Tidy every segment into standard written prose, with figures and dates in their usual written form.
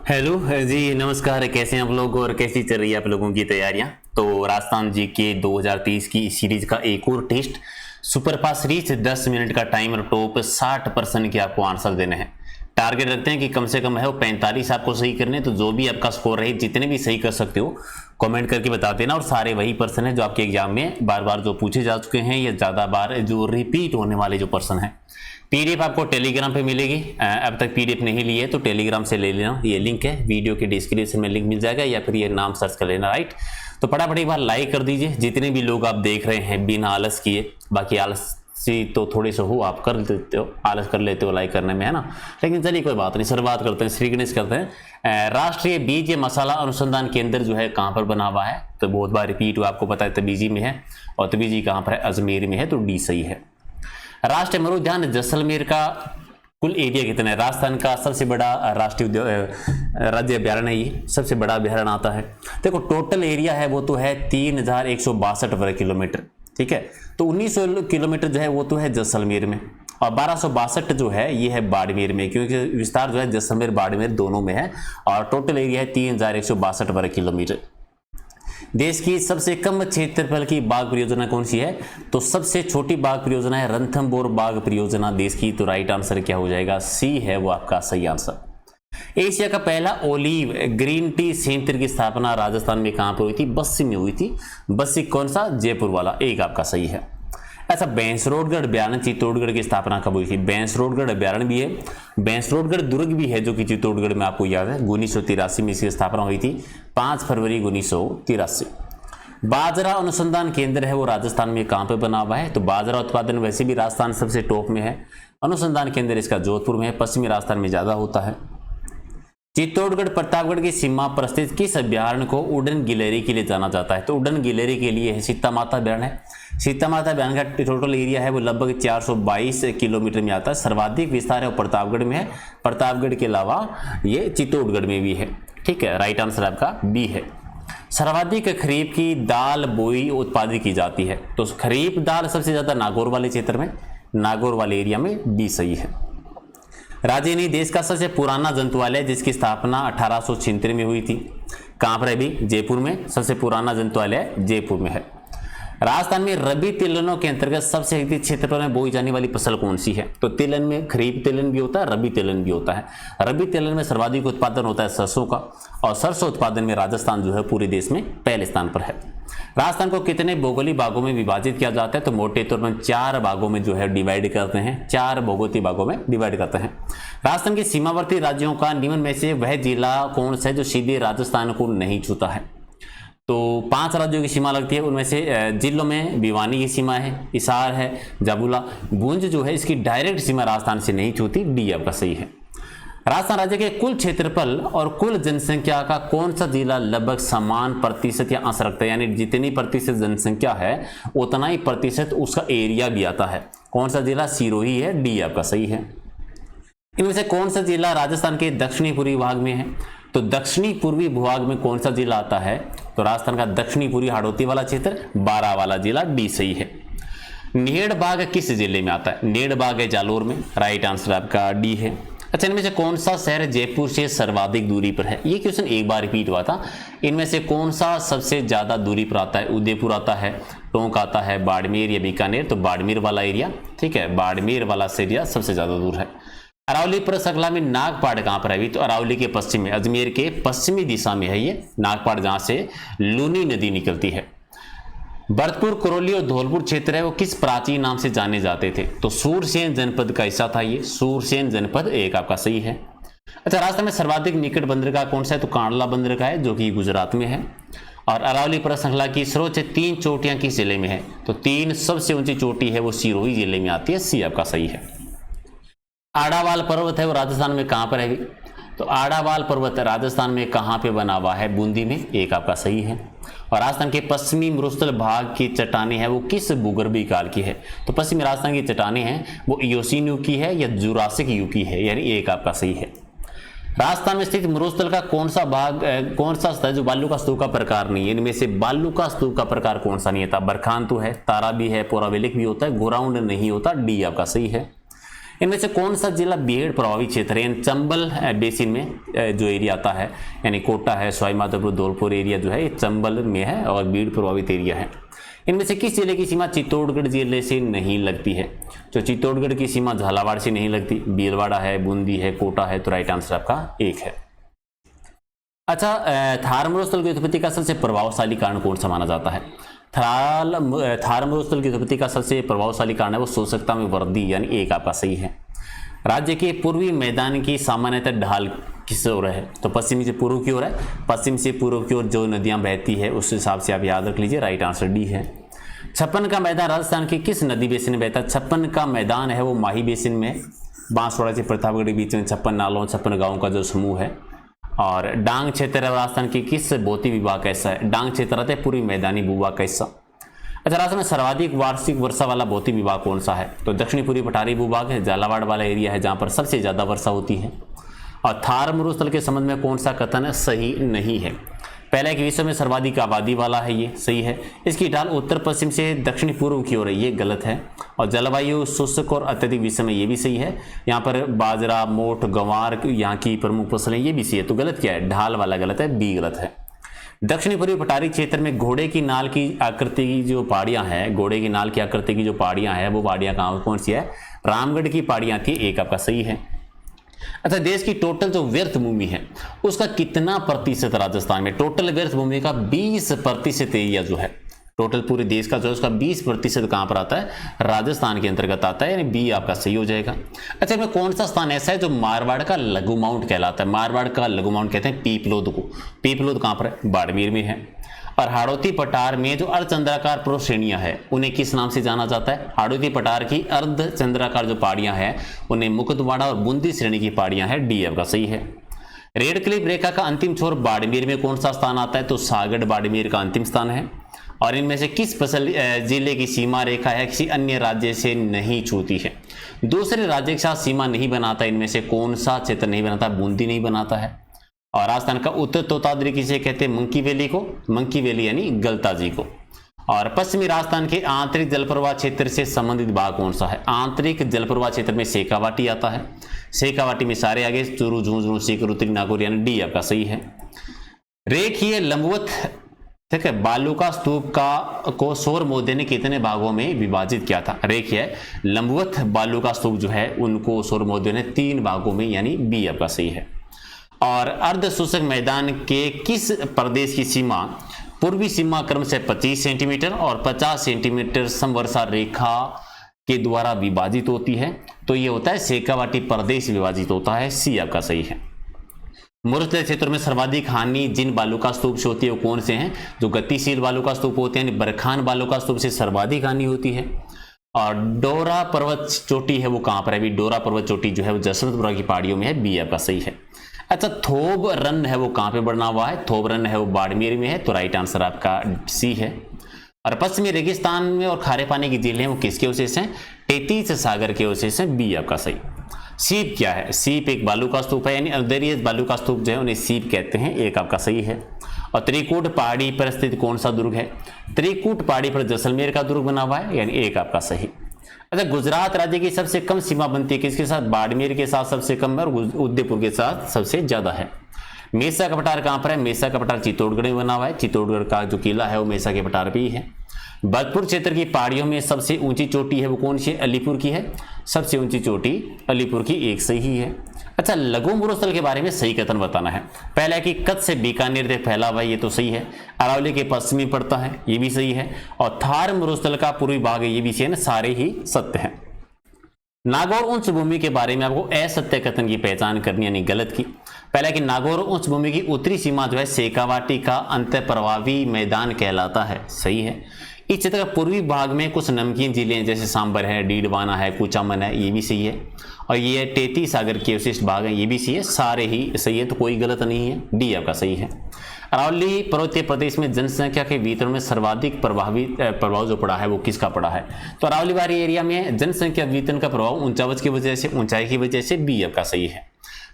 Hello जी, नमस्कार। कैसे हैं आप लोग और कैसी चल रही है आप लोगों की तैयारियां। तो राजस्थान जी के 2023 की इस सीरीज का एक और test super fast series 10 minute का टाइमर टॉप 60% के आपको आंसर देने हैं। टारगेट रखते हैं कि कम से कम है वो 45 आपको सही करने। तो जो भी आपका स्कोर रहे, जितने भी सही कर सकते हो कमेंट करके बता देना। और सारे वही पर्सन है जो आपके एग्जाम में बार बार जो पूछे जा चुके हैं या ज़्यादा बार जो रिपीट होने वाले जो पर्सन हैं। पीडीएफ आपको टेलीग्राम पे मिलेगी। अब तक पीडीएफ नहीं ली है तो टेलीग्राम से ले लेना। ये लिंक है, वीडियो के डिस्क्रिप्शन में लिंक मिल जाएगा या फिर ये नाम सर्च कर लेना। राइट, तो फटाफट एक बार लाइक कर दीजिए जितने भी लोग आप देख रहे हैं बिना आलस किए। बाकी आलसी तो थोड़े से हो, आप कर लेते हो, आलस कर लेते हो लाइक करने में, है ना। लेकिन चलिए कोई बात नहीं, शुरुआत करते हैं, श्री गणेश करते हैं। राष्ट्रीय बीज मसाला अनुसंधान केंद्र जो है कहाँ पर बना हुआ है? तो बहुत बार रिपीट हुआ, आपको पता है तबीजी में है। और तबीजी कहाँ पर है? अजमेर में है, तो डी सही है। राष्ट्रीय मरुद्यान जैसलमेर का कुल एरिया कितना है? राजस्थान का सबसे बड़ा राष्ट्रीय राज्य अभ्यारण्य है, ये सबसे बड़ा अभ्यारण्य आता है। देखो टोटल एरिया है वो तो है 3162 वर्ग किलोमीटर, ठीक है। तो 1900 किलोमीटर जो है वो तो है जैसलमेर में, और 1262 जो है ये है बाड़मेर में, क्योंकि विस्तार जो है जैसलमेर बाड़मेर दोनों में है। और टोटल एरिया है 3162 वर्ग किलोमीटर। देश की सबसे कम क्षेत्रफल की बाघ परियोजना कौन सी है? तो सबसे छोटी बाघ परियोजना है रणथंभौर बाघ परियोजना देश की। तो राइट आंसर क्या हो जाएगा? सी है वो आपका सही आंसर। एशिया का पहला ओलिव ग्रीन टी संयंत्र की स्थापना राजस्थान में कहां पर हुई थी? बस्सी में हुई थी। बस्सी कौन सा? जयपुर वाला। एक आपका सही है। ऐसा बैंसरोडगढ़ अभ्यारण्य चित्तौड़गढ़ की स्थापना कब हुई थी? बैंसरोडगढ़ अभ्यारण्य भी है, बैंसरोडगढ़ दुर्ग भी है जो कि चित्तौड़गढ़ में आपको याद है। 1983 में इसकी स्थापना हुई थी, 5 फरवरी 1983। बाजरा अनुसंधान केंद्र है वो राजस्थान में कहाँ पे बना हुआ है? तो बाजरा उत्पादन वैसे भी राजस्थान सबसे टॉप में है। अनुसंधान केंद्र इसका जोधपुर में है, पश्चिमी राजस्थान में ज्यादा होता है। चित्तौड़गढ़ प्रतापगढ़ की सीमा पर स्थित किस अभ्यारण्य को उड़न गिलहरी के लिए जाना जाता है? तो उड़न गिलहरी के लिए है सीता माता अभ्यारण्य है। सीता माता अभ्यारण्य का टोटल एरिया है वो लगभग 422 किलोमीटर में आता है। सर्वाधिक विस्तार है वो प्रतापगढ़ में है। प्रतापगढ़ के अलावा ये चित्तौड़गढ़ में भी है, ठीक है। राइट आंसर आपका बी है। सर्वाधिक खरीफ की दाल बोई उत्पादित की जाती है? तो खरीफ दाल सबसे ज्यादा नागौर वाले क्षेत्र में, नागौर वाले एरिया में, बी सही है। राजेनी देश का सबसे पुराना जंतुआलय जिसकी स्थापना 1876 में हुई थी, कहां पर है भी? जयपुर में। सबसे पुराना जंतुआलय जयपुर में है। राजस्थान में रबी तिलहनों के अंतर्गत सबसे अधिक क्षेत्रफल में बोई जाने वाली फसल कौन सी है? तो तिलहन में खरीफ तिलहन भी होता है, रबी तिलहन भी होता है। रबी तिलहन में सर्वाधिक उत्पादन होता है सरसों का, और सरसों उत्पादन में राजस्थान जो है पूरे देश में पहले स्थान पर है। राजस्थान को कितने भौगोलिक भागों में विभाजित किया जाता है? तो मोटे तौर पर 4 भागों में जो है डिवाइड करते हैं, 4 भौगोलिक भागों में डिवाइड करते हैं। राजस्थान के सीमावर्ती राज्यों का निम्न में से वह जिला कौन सा है जो सीधे राजस्थान को नहीं छूता है? तो 5 राज्यों की सीमा लगती है, उनमें से जिलों में भिवानी की सीमा है, हिसार है, जाबुला, भुंज जो है इसकी डायरेक्ट सीमा राजस्थान से नहीं छूती। डी आपका सही है। राजस्थान राज्य के कुल क्षेत्रफल और कुल जनसंख्या का कौन सा जिला लगभग समान प्रतिशत या अंश रखता है? यानी जितनी प्रतिशत जनसंख्या है उतना ही प्रतिशत उसका एरिया भी आता है। कौन सा जिला? सिरोही है। डी आपका सही है। इनमें से कौन सा जिला राजस्थान के दक्षिणी पूर्वी भाग में है? तो दक्षिणी पूर्वी भूभाग में कौन सा जिला आता है? तो राजस्थान का दक्षिणी पूर्वी हाड़ौती वाला क्षेत्र, बारा वाला जिला, डी सही है। नेड़बाग किस जिले में आता है? नेड़बाग है जालोर में। राइट आंसर आपका डी है। अच्छा, इनमें से कौन सा शहर जयपुर से सर्वाधिक दूरी पर है? ये क्वेश्चन एक बार रिपीट हुआ था। इनमें से कौन सा सबसे ज्यादा दूरी पर आता है? उदयपुर आता है, टोंक आता है, बाड़मेर या बीकानेर? तो बाड़मेर वाला एरिया, ठीक है, बाड़मेर वाला एरिया सबसे ज्यादा दूर है। अरावली पर श्रृंखला में नागपाड़ कहां पर है? तो अरावली के पश्चिम में, अजमेर के पश्चिमी दिशा में है ये नागपाड़, जहां से लूनी नदी निकलती है। भरतपुर, करौली और धौलपुर क्षेत्र है वो किस प्राचीन नाम से जाने जाते थे? तो सूरसेन जनपद का हिस्सा था ये, सूरसेन जनपद। एक आपका सही है। अच्छा, राजस्थान में सर्वाधिक निकट बंदरगाह कौन सा है? तो कांडला बंदरगाह है जो कि गुजरात में है। और अरावली पर्वत श्रृंखला की सर्वोच्च 3 चोटियां किस जिले में है? तो 3 सबसे ऊंची चोटी है वो सिरोही जिले में आती है। सी आपका सही है। आड़ावाल पर्वत है वो राजस्थान में कहां पर है? तो आड़ावाल पर्वत राजस्थान में कहां पे बना हुआ है? बूंदी में। एक आपका सही है। और राजस्थान के पश्चिमी मरुस्थल भाग की चट्टानें हैं वो किस भूगर्भीय काल की है? तो पश्चिमी राजस्थान की चट्टानें हैं वो इयोसीन युग की है या जुरासिक युग की है, यानी एक आपका सही है। राजस्थान में स्थित मरुस्थल का कौन सा भाग, कौन सा स्थल जो बालू का स्तूप का प्रकार नहीं है? इनमें से बालू का स्तूप का प्रकार कौन सा नहीं है? बरखान तो है, तारा भी है, पोरावेलिक भी होता है, गोराउंड नहीं होता। डी आपका सही है। इनमें से कौन सा जिला बीहड़ प्रभावित क्षेत्र है? यानी चंबल बेसिन में जो एरिया आता है, यानी कोटा है, सवाई माधोपुर, धौलपुर एरिया जो है ये चंबल में है और बीहड़ प्रभावित एरिया है। इनमें से किस जिले की सीमा चित्तौड़गढ़ जिले से नहीं लगती है? तो चित्तौड़गढ़ की सीमा झालावाड़ से नहीं लगती, भीलवाड़ा है, बूंदी है, कोटा है, तो राइट आंसर आपका 1 है। अच्छा, थार मरुस्थल की उत्पत्ति का सबसे प्रभावशाली कारण कौन सा माना जाता है? थार मरुस्थल की उत्पत्ति का सबसे प्रभावशाली कारण है वो शोषकता में वृद्धि, यानी 1 आपका सही है। राज्य के पूर्वी मैदान की सामान्यतः ढाल किस ओर है? तो पश्चिमी से पूर्व की ओर है। पश्चिम से पूर्व की ओर जो नदियां बहती है उस हिसाब से आप याद रख लीजिए, राइट आंसर डी है। छप्पन का मैदान राजस्थान के किस नदी बेसिन में बहता है? छप्पन का मैदान है वो माही बेसिन में, बांसवाड़ा से प्रतापगढ़ के बीच में 56 नालों 56 गाँव का जो समूह है। और डांग क्षेत्र राजस्थान की किस भौतिक विभाग का हिस्सा है? डांग क्षेत्र है पूर्वी मैदानी भूभाग का हिस्सा। अच्छा, राजस्थान में सर्वाधिक वार्षिक वर्षा वाला भौतिक विभाग कौन सा है? तो दक्षिणी पूर्वी पठारी भूभाग है, झालावाड़ वाला एरिया है जहां पर सबसे ज्यादा वर्षा होती है। और थार मरुस्थल के संबंध में कौन सा कथन सही नहीं है? पहला कि विश्व में सर्वाधिक आबादी वाला है, ये सही है। इसकी ढाल उत्तर पश्चिम से दक्षिण पूर्व की ओर है, ये गलत है। और जलवायु शुष्क और अत्यधिक विषम है, ये भी सही है। यहाँ पर बाजरा, मोठ, गंवार यहाँ की प्रमुख फसलें, ये भी सही है। तो गलत क्या है? ढाल वाला गलत है, बी गलत है। दक्षिणी पूर्वी पठारी क्षेत्र में घोड़े की नाल की आकृति की जो पहाड़ियां हैं, घोड़े की नाल की आकृति की जो पहाड़ियां हैं वो पहाड़ियां कहाँ कौन सी है? रामगढ़ की पहाड़ियां थी, 1 आपका सही है। अच्छा, देश की टोटल जो व्यर्थ भूमि है उसका कितना प्रतिशत राजस्थान में? टोटल व्यर्थ भूमि का 20% एरिया जो है, टोटल पूरे देश का जो है उसका 20% कहां पर आता है? राजस्थान के अंतर्गत आता है, यानी बी आपका सही हो जाएगा। अच्छा, इसमें कौन सा स्थान ऐसा है जो मारवाड़ का लघु माउंट कहलाता है? मारवाड़ का लघु माउंट कहते हैं पीपलोद को। पीपलोद कहां पर है? बाड़मेर में है। और हाड़ौती पठार में जो अर्धचंद्राकार पर्वत श्रेणियां हैं उन्हें किस नाम से जाना जाता है? हाड़ौती पठार की अर्धचंद्राकार जो पहाड़ियां हैं उन्हें मुकुंदवाड़ा और बूंदी श्रेणी की पहाड़ियां हैं, डी आपका सही है। रेड क्लिफ रेखा का अंतिम छोर बाड़मेर में कौन सा स्थान आता है? तो सागड़ बाड़मेर का अंतिम स्थान है। और इनमें से किस फसल जिले की सीमा रेखा है किसी अन्य राज्य से नहीं छूती है? दूसरे राज्य के साथ सीमा नहीं बनाता, इनमें से कौन सा क्षेत्र नहीं बनाता? बूंदी नहीं बनाता है। और राजस्थान का उत्तर तोताद्री किसे कहते हैं? मंकी वैली को। मंकी वैली यानी गलताजी को। और पश्चिमी राजस्थान के आंतरिक जलप्रवाह क्षेत्र से संबंधित भाग कौन सा है? आंतरिक जलप्रवाह क्षेत्र में शेखावाटी आता है। शेखावाटी में सारे आगे चूरू, झुंझुनू, सीकर, उत्तरी नागौर, यानी डी आपका सही है। रेखीय लंबवत, ठीक है, बालूका स्तूप को सौरमौध्य ने कितने भागों में विभाजित किया था? रेखीय लंबवत बालूका स्तूप जो है उनको सौरमौध्य ने 3 भागों में, यानी बी आपका सही है। और अर्ध शुष्क मैदान के किस प्रदेश की सीमा पूर्वी सीमा क्रम से 25 सेंटीमीटर और 50 सेंटीमीटर समवर्षा रेखा के द्वारा विभाजित होती है? तो ये होता है शेखावाटी प्रदेश विभाजित होता है, सी आपका सही है। मरुस्थलीय क्षेत्रों में सर्वाधिक हानि जिन बालूका स्तूप से होती है वो कौन से हैं? जो गतिशील बालूका स्तूप होते हैं, बरखान बालूका स्तूप से सर्वाधिक हानि होती है। और डोरा पर्वत चोटी है वो कहां पर है? अभी डोरा पर्वत चोटी जो है वो जसवंतपुरा की पहाड़ियों में है, बी आपका सही है। अच्छा, थोब रन है वो कहां पे बना हुआ है? थोब रन है वो बाड़मेर में है, तो राइट आंसर आपका सी है। और पश्चिमी रेगिस्तान में और खारे पानी की झीलें वो किसके अवशेष हैं? टेतीस सागर के अवशेष हैं, बी आपका सही। सीप क्या है? सीप एक बालू का स्तूप है, यानी अंदरिय बालू का स्तूप जो है उन्हें सीप कहते हैं, एक आपका सही है। और त्रिकूट पहाड़ी पर स्थित कौन सा दुर्ग है? त्रिकूट पहाड़ी पर जैसलमेर का दुर्ग बना हुआ है, यानी एक आपका सही। अच्छा, गुजरात राज्य की सबसे कम सीमा बनती है किसके साथ? बाड़मेर के साथ सबसे कम है और उदयपुर के साथ सबसे ज्यादा है। मेसा का पठार कहां पर है? मेसा का पठार चित्तौड़गढ़ में बना हुआ है। चित्तौड़गढ़ का जो किला है वो मेसा के पठार पे ही है। भरतपुर क्षेत्र की पहाड़ियों में सबसे ऊंची चोटी है वो कौन सी है? अलीपुर की है। सबसे ऊंची चोटी अलीपुर की, एक सही है। अच्छा, लघु मरुस्थल के बारे में सही कथन बताना है। पहला है कि कच्छ से बीकानेर तक फैला हुआ है, ये तो सही है। अरावली के पश्चिमी पड़ता है, ये भी सही है। और थार मरुस्थल का पूर्वी भाग है, ये भी सही है ना, सारे ही सत्य हैं। नागौर उच्च भूमि के बारे में आपको असत्य कथन की पहचान करनी, यानी गलत की। पहला कि नागौर उच्च भूमि की उत्तरी सीमा जो है शेखावाटी का अंतःप्रवाही मैदान कहलाता है, सही है। इस क्षेत्र का पूर्वी भाग में कुछ नमकीन जिले जैसे सांबर है, डीडवाना है, कुचामन है, ये भी सही है। और ये टेती सागर के अवशिष्ट भाग है, ये भी सही है, सारे ही सही है, तो कोई गलत नहीं है, डी आपका सही है। अरावली पर्वतीय प्रदेश में जनसंख्या के वितरण में सर्वाधिक प्रभाव जो पड़ा है वो किसका पड़ा है? तो अरावली वाली एरिया में जनसंख्या वितरण का प्रभाव ऊंचाई की वजह से बी आपका सही है।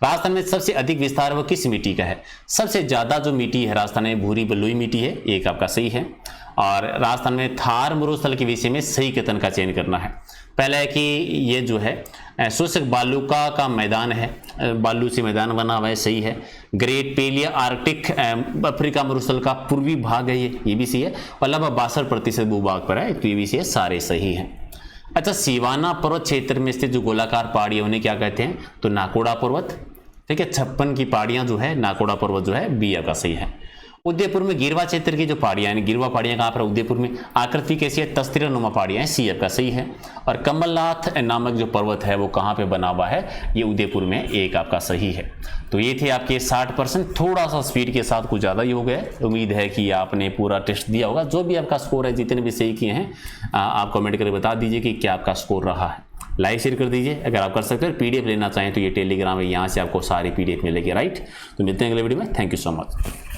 राजस्थान में सबसे अधिक विस्तार वो किस मिट्टी का है? सबसे ज्यादा जो मिट्टी है राजस्थान में भूरी बलुई मिट्टी है, एक आपका सही है। और राजस्थान में थार मरुस्थल के विषय में सही कथन का चयन करना है। पहला है कि ये जो है शुष्क बालुका का मैदान है, बालू से मैदान बना हुआ है, सही है। ग्रेट पेलिया आर्कटिक अफ्रीका मरुस्थल का पूर्वी भाग है, ये भी सही है, और लगभग 62% भूभाग पर है, तो ये भी सही है, सारे सही हैं। अच्छा, सिवाना पर्वत क्षेत्र में स्थित जो गोलाकार पहाड़ियां उन्हें क्या कहते हैं, तो नाकोड़ा पर्वत। ठीक है, 56 की पहाड़ियां जो है, नाकोड़ा पर्वत जो है बी का सही है। उदयपुर में गिरवा क्षेत्र की जो पहाड़ियां हैं, गिरवा पहाड़ियां कहाँ पर, उदयपुर में, आकृति कैसी है, तस्तीरा नुमा पहाड़ियां हैं, सी का सही है। और कमलनाथ नामक जो पर्वत है वो कहाँ पे बना हुआ है, ये उदयपुर में, एक आपका सही है। तो ये थे आपके 60%, थोड़ा सा स्पीड के साथ कुछ ज़्यादा ही हो गया। उम्मीद है कि आपने पूरा टेस्ट दिया होगा। जो भी आपका स्कोर है, जितने भी सही किए हैं, आप कमेंट करके बता दीजिए कि क्या आपका स्कोर रहा है। लाइक शेयर कर दीजिए अगर आप कर सकते हैं। पीडीएफ लेना चाहें तो ये टेलीग्राम है, यहाँ से आपको सारी पीडीएफ मिलेगी, राइट। तो मिलते हैं अगले वीडियो में। Thank you so much.